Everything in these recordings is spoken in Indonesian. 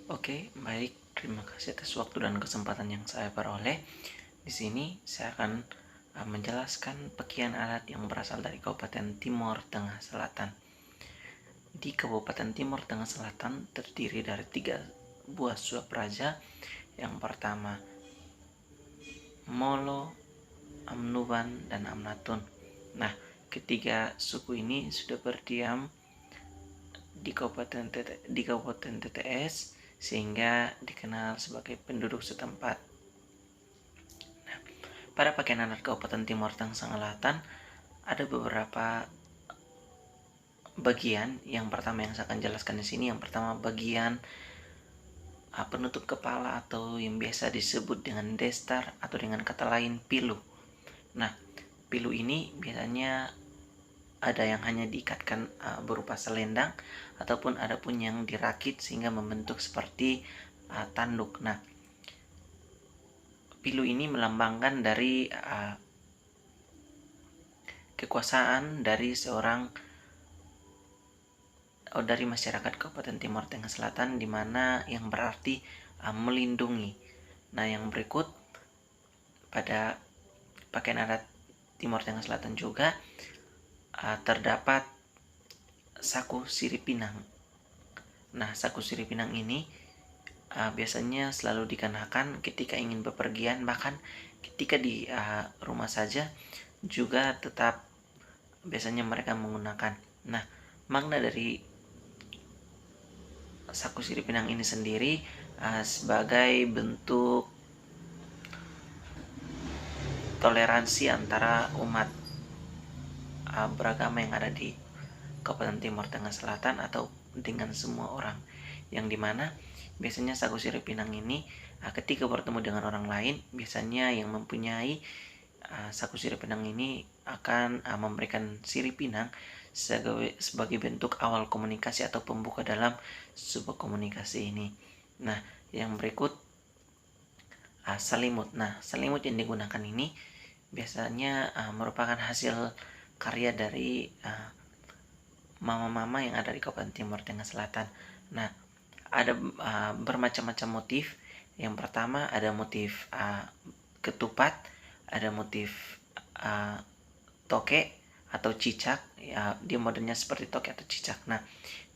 Oke, baik. Terima kasih atas waktu dan kesempatan yang saya peroleh. Di sini saya akan menjelaskan pekian adat yang berasal dari Kabupaten Timor Tengah Selatan. Di Kabupaten Timor Tengah Selatan terdiri dari 3 buah suapraja. Yang pertama, Molo, Amnuban, dan Amnatun. Nah, ketiga suku ini sudah berdiam di Kabupaten TTS sehingga dikenal sebagai penduduk setempat. Nah, pada pakaian adat Kabupaten Timor Tengah Selatan ada beberapa bagian. Yang pertama yang saya akan jelaskan di sini, yang pertama bagian penutup kepala atau yang biasa disebut dengan destar atau dengan kata lain pilu. Nah, pilu ini biasanya ada yang hanya diikatkan berupa selendang ataupun ada pun yang dirakit sehingga membentuk seperti tanduk. Nah, pilu ini melambangkan dari kekuasaan dari dari masyarakat Kabupaten Timor Tengah Selatan, di mana yang berarti melindungi. Nah, yang berikut pada pakaian adat Timor Tengah Selatan juga terdapat saku siripinang. Nah, saku siripinang ini biasanya selalu dikenakan ketika ingin bepergian, bahkan ketika di rumah saja juga tetap biasanya mereka menggunakan. Nah, makna dari saku siripinang ini sendiri sebagai bentuk toleransi antara umat beragama yang ada di Kabupaten Timor Tengah Selatan atau dengan semua orang, yang dimana biasanya saku siripinang ini ketika bertemu dengan orang lain, biasanya yang mempunyai saku siripinang ini akan memberikan siripinang sebagai bentuk awal komunikasi atau pembuka dalam sebuah komunikasi ini. Nah, yang berikut selimut. Nah, selimut yang digunakan ini biasanya merupakan hasil karya dari mama-mama yang ada di Kabupaten Timor Tengah Selatan. Nah, ada bermacam-macam motif. Yang pertama ada motif ketupat, ada motif toke atau cicak. Ya, dia modelnya seperti toke atau cicak. Nah,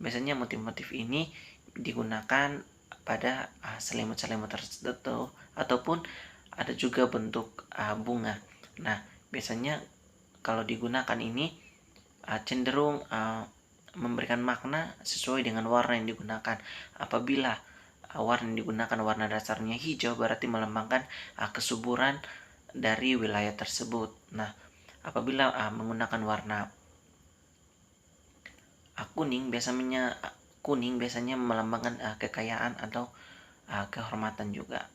biasanya motif-motif ini digunakan pada selimut-selimut tertentu ataupun ada juga bentuk bunga. Nah, biasanya kalau digunakan ini cenderung memberikan makna sesuai dengan warna yang digunakan. Apabila warna yang digunakan warna dasarnya hijau, berarti melambangkan kesuburan dari wilayah tersebut. Nah, apabila menggunakan warna kuning biasanya melambangkan kekayaan atau kehormatan juga.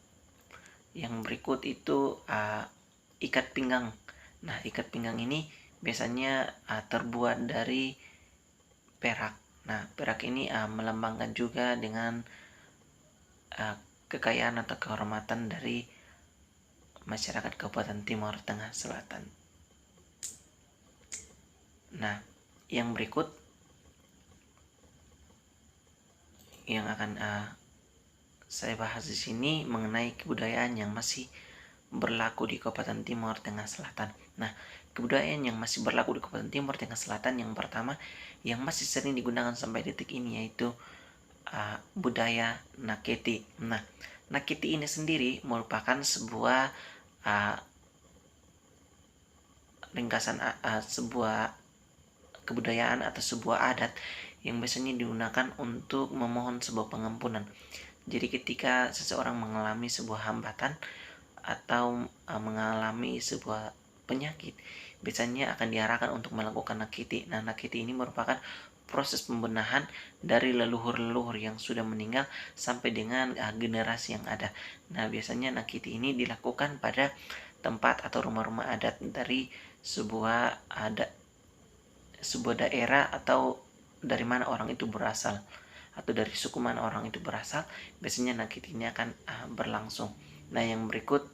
Yang berikut itu ikat pinggang. Nah, ikat pinggang ini biasanya terbuat dari perak. Nah, perak ini melambangkan juga dengan kekayaan atau kehormatan dari masyarakat Kabupaten Timor Tengah Selatan. Nah, yang berikut yang akan saya bahas di sini mengenai kebudayaan yang masih berlaku di Kabupaten Timor Tengah Selatan. Nah, kebudayaan yang masih berlaku di Kabupaten Timor Tengah Selatan yang pertama yang masih sering digunakan sampai detik ini yaitu budaya Naketi. Nah, Naketi ini sendiri merupakan sebuah ringkasan sebuah kebudayaan atau sebuah adat yang biasanya digunakan untuk memohon sebuah pengampunan. Jadi ketika seseorang mengalami sebuah hambatan atau mengalami sebuah penyakit, biasanya akan diarahkan untuk melakukan nakiti. Nah, nakiti ini merupakan proses pembenahan dari leluhur-leluhur yang sudah meninggal sampai dengan generasi yang ada. Nah, biasanya nakiti ini dilakukan pada tempat atau rumah-rumah adat dari sebuah daerah atau dari mana orang itu berasal atau dari suku mana orang itu berasal, biasanya nakiti ini akan berlangsung. Nah, yang berikut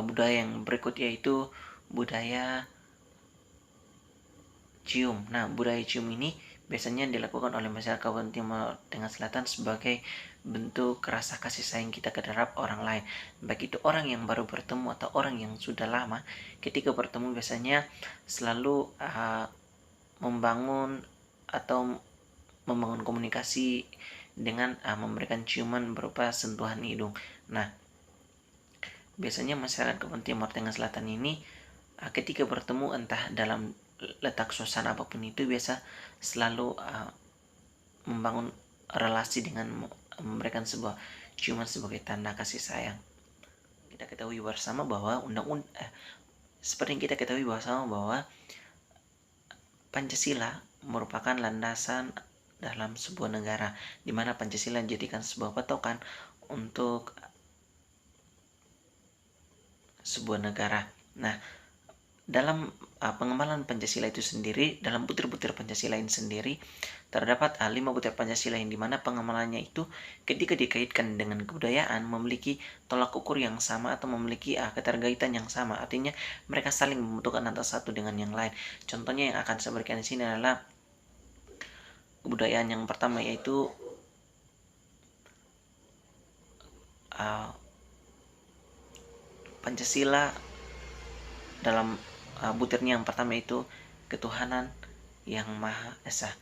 budaya yang berikut yaitu budaya cium. Nah, budaya cium ini biasanya dilakukan oleh masyarakat Kabupaten Timur Tengah Selatan sebagai bentuk rasa kasih sayang kita terhadap orang lain, baik itu orang yang baru bertemu atau orang yang sudah lama. Ketika bertemu biasanya selalu membangun atau membangun komunikasi dengan memberikan ciuman berupa sentuhan hidung. Nah, biasanya masyarakat Kabupaten Timur Tengah Selatan ini ketika bertemu entah dalam letak suasana apapun itu biasa selalu membangun relasi dengan memberikan sebuah ciuman sebagai tanda kasih sayang. Kita ketahui bersama bahwa seperti yang kita ketahui bersama bahwa Pancasila merupakan landasan dalam sebuah negara, di mana Pancasila dijadikan sebuah patokan untuk sebuah negara. Nah, dalam pengembangan Pancasila itu sendiri, dalam butir-butir Pancasila ini sendiri terdapat 5 butir Pancasila yang dimana pengembangannya itu ketika dikaitkan dengan kebudayaan memiliki tolak ukur yang sama atau memiliki keterkaitan yang sama. Artinya mereka saling membutuhkan antara satu dengan yang lain. Contohnya yang akan saya berikan di sini adalah kebudayaan yang pertama, yaitu Pancasila dalam butirnya yang pertama itu ketuhanan yang Maha Esa.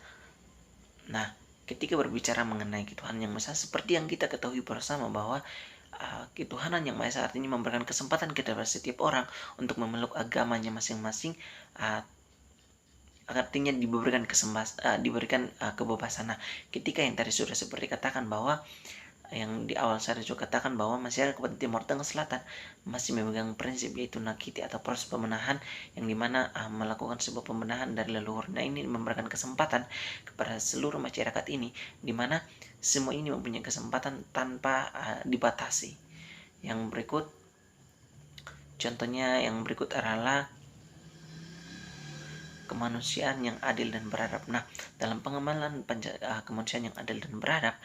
Nah, ketika berbicara mengenai ketuhanan yang Maha Esa, seperti yang kita ketahui bersama bahwa ketuhanan yang Maha Esa artinya memberikan kesempatan kepada setiap orang untuk memeluk agamanya masing-masing, artinya diberikan kebebasan. Nah, ketika yang tadi sudah seperti katakan bahwa yang di awal saya juga katakan bahwa masyarakat Kabupaten Timur Tengah Selatan masih memegang prinsip yaitu nakiti atau proses pembenahan, yang dimana melakukan sebuah pembenahan dari leluhur. Nah, ini memberikan kesempatan kepada seluruh masyarakat ini, dimana semua ini mempunyai kesempatan tanpa dibatasi. Yang berikut, contohnya yang berikut adalah kemanusiaan yang adil dan beradab. Nah, dalam pengembangan kemanusiaan yang adil dan beradab,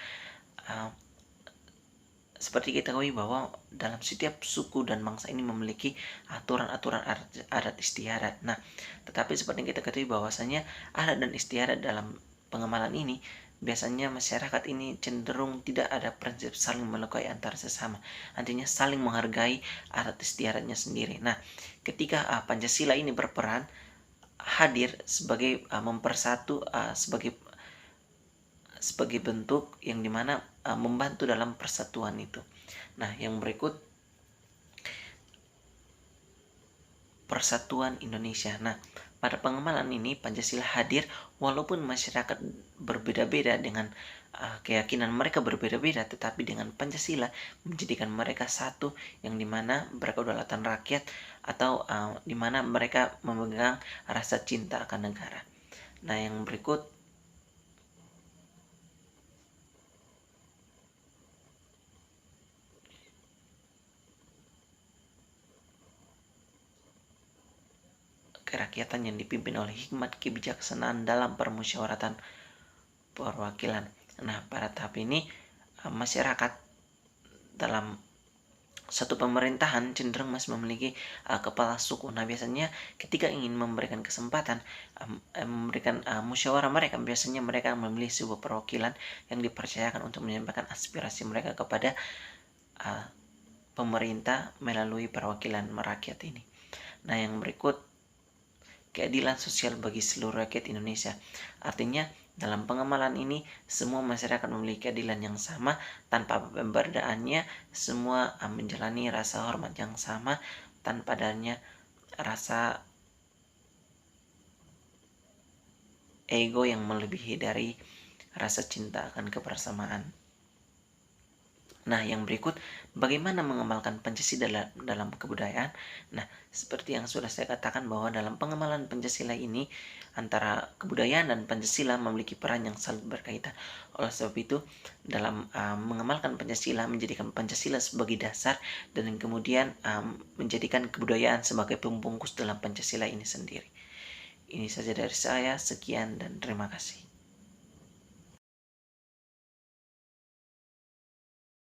seperti kita ketahui bahwa dalam setiap suku dan bangsa ini memiliki aturan-aturan adat istiadat. Nah, tetapi seperti yang kita ketahui bahwasanya adat dan istiadat dalam pengembangan ini biasanya masyarakat ini cenderung tidak ada prinsip saling melukai antar sesama. Artinya saling menghargai adat istiadatnya sendiri. Nah, ketika Pancasila ini berperan hadir sebagai mempersatu, sebagai bentuk yang dimana membantu dalam persatuan itu. Nah, yang berikut persatuan Indonesia. Nah, pada pengembangan ini Pancasila hadir walaupun masyarakat berbeda-beda dengan keyakinan mereka berbeda-beda, tetapi dengan Pancasila menjadikan mereka satu, yang dimana berkedaulatan rakyat atau dimana mereka memegang rasa cinta akan negara. Nah, yang berikut kerakyatan yang dipimpin oleh hikmat kebijaksanaan dalam permusyawaratan perwakilan. Nah, pada tahap ini masyarakat dalam satu pemerintahan cenderung masih memiliki kepala suku. Nah, biasanya ketika ingin memberikan kesempatan memberikan musyawarah, biasanya mereka memilih sebuah perwakilan yang dipercayakan untuk menyampaikan aspirasi mereka kepada pemerintah melalui perwakilan rakyat ini. Nah, yang berikut keadilan sosial bagi seluruh rakyat Indonesia. Artinya dalam pengamalan ini semua masyarakat memiliki keadilan yang sama tanpa pemberdaannya, semua menjalani rasa hormat yang sama tanpa adanya rasa ego yang melebihi dari rasa cinta akan kebersamaan. Nah, yang berikut, bagaimana mengamalkan Pancasila dalam kebudayaan? Nah, seperti yang sudah saya katakan bahwa dalam pengamalan Pancasila ini, antara kebudayaan dan Pancasila memiliki peran yang saling berkaitan. Oleh sebab itu, dalam mengamalkan Pancasila, menjadikan Pancasila sebagai dasar, dan kemudian menjadikan kebudayaan sebagai pembungkus dalam Pancasila ini sendiri. Ini saja dari saya, sekian dan terima kasih.